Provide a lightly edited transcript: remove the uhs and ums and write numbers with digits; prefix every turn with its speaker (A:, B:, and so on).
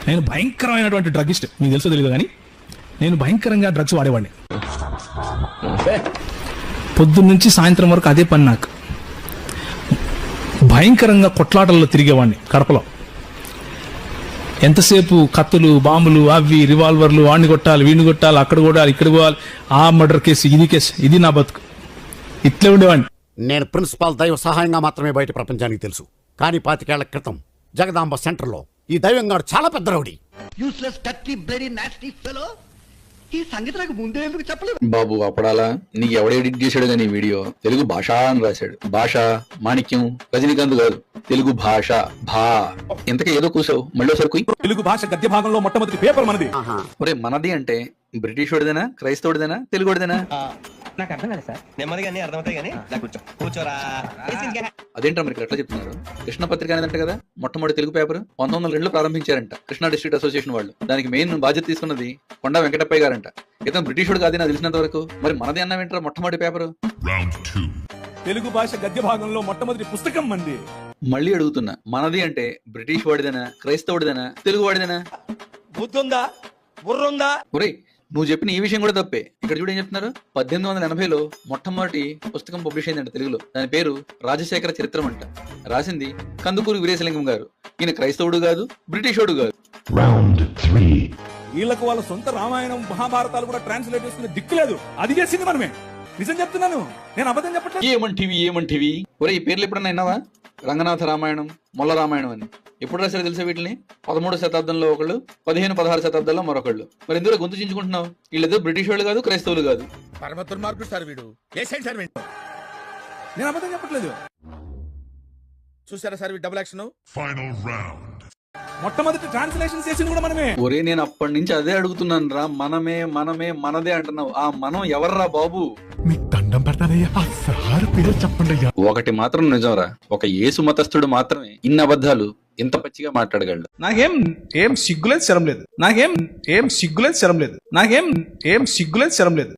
A: నేను భయంకరమైనటువంటి డ్రగ్గిస్ట్, మీకు తెలుసో తెలియదు కానీ నేను భయంకరంగా డ్రగ్స్ వాడేవాడిని. పొద్దున్న నుంచి సాయంత్రం వరకు అదే పని నాకు. భయంకరంగా కొట్లాటల్లో తిరిగేవాడిని కడపలో. ఎంతసేపు కత్తులు, బాంబులు, అవి రివాల్వర్లు, వాడిని కొట్టాలి, వీడిని కొట్టాలి, అక్కడ కొట్టాలి, ఇక్కడ పోవాలి, ఆ మర్డర్ కేసు, ఇది కేసు, ఇది నా బతుకు. ఇట్లే ఉండేవాడిని.
B: నేను ప్రిన్సిపాల్ దైవ సహాయంగా మాత్రమే బయట ప్రపంచానికి తెలుసు. కానీ 25 ఏళ్ల క్రితం జగదాంబ సెంటర్లో ఈ దైవం గారు చాలా పెద్ద రౌడీ.
C: ఈ సంగతి నాకు ముందే ఎందుకు చెప్పలేదు
D: బాబు? అప్పడాలా నీకు ఎవడ ఎడిట్ చేశాడు కానీ వీడియో తెలుగు భాష అని రాశాడు. భాష మాణిక్యం, రజనీకాంత్ కాదు, తెలుగు భాష. ఇంతకీ ఏదో కూసావు, మళ్ళీ సరుకు.
A: తెలుగు భాష గద్య భాగంలో మొట్టమొదటి పేపర్ మనది.
D: ఒరే, మనది అంటే బ్రిటిష్ వాడిదేనా, క్రైస్తవుడిదేనా, తెలుగుడిదేనా?
C: నాకు అర్థం కాదు సార్. నెమ్మదిగా అర్థమవుతాయి కానీ కూర్చోరా.
D: అదేంటో మీరు ఎట్లా చెప్తున్నారు? కృష్ణ పత్రిక అనేదంట కదా మొట్టమొదటి తెలుగు పేపర్ 1902లో ప్రారంభించారంట కృష్ణా డిస్ట్రిక్ట్ అసోసియేషన్ వాళ్ళు. దానికి మెయిన్ బాధ్యత తీసుకున్నది కొండా వెంకటప్పయ్య గారంట. ఇతను బ్రిటిషుడు కాదు నాకు తెలిసినంత వరకు. మరి మనది అన్న వింటారా మొట్టమొదటి పేపర్?
A: తెలుగు భాష గద్య భాగంలో మొట్టమొదటి పుస్తకం మంది.
D: మళ్ళీ అడుగుతున్నా, మనది అంటే బ్రిటిష్ వాడిదేనా, క్రైస్తవుడిదేనా, తెలుగు వాడిదేనా?
A: బుద్ధుందా, బుర్రుందా?
D: ఒరేయ్, నువ్వు చెప్పిన ఈ విషయం కూడా తప్పే. ఇక్కడ చూడు ఏం చెప్తున్నారు. 1880లో మొట్టమొదటి పుస్తకం పబ్లిష్ అయిందంట తెలుగులో. దాని పేరు రాజశేఖర చరిత్రం అంట. రాసింది కందుకూరి వీరేశలింగం గారు. ఈయన క్రైస్తవుడు కాదు, బ్రిటిషోడు కాదు.
A: వీళ్ళకు వాళ్ళ సొంత రామాయణం, మహాభారతాలు కూడా ట్రాన్స్లేట్ చేసుకునే దిక్కు లేదు. అది చేసింది మనమే. నిజం చెప్తున్నాను, నేను అబద్ధం చెప్పట్లేదు.
D: ఏమంటివి? ఒరే, ఈ పేర్లు ఎప్పుడన్నా విన్నావా? రంగనాథ రామాయణం, మొల్ల రామాయణం అని ఎప్పుడు రాశారో తెలుసా వీటిని? 13వ శతాబ్దంలో ఒకళ్ళు, 15-16 శతాబ్దంలో మరొకళ్ళు. మరి ఎందులో గొంతు చించుకుంటున్నావు? వీళ్ళేదో బ్రిటిష్ వాళ్ళు కాదు, క్రైస్తవులు కాదు.
A: నేను అబద్ధం చెప్పట్లేదు. చూసారా సార్ డబుల్ యాక్షన్. మొట్టమొదటి ట్రాన్స్లేషన్ చేసింది కూడా మనమే.
D: ఒరే, నేను అప్పటి నుంచి అదే అడుగుతున్నాను రా. మనమే మనమే మనదే అంటున్నావు. ఆ మనం ఎవర్రా బాబు?
E: మీకు దండం పెడతానయ్యా, సార్ పేరు చెప్పండి అయ్యా.
D: ఒకటి మాత్రం నిజంరా, ఒక యేసు మతస్థుడు మాత్రమే ఇన్ని అబద్ధాలు ఇంత పచ్చిగా మాట్లాడగలడు.
A: నాకేం సిగ్గులేదు, శరం లేదు. నాకేం సిగ్గులేదు, శరం లేదు.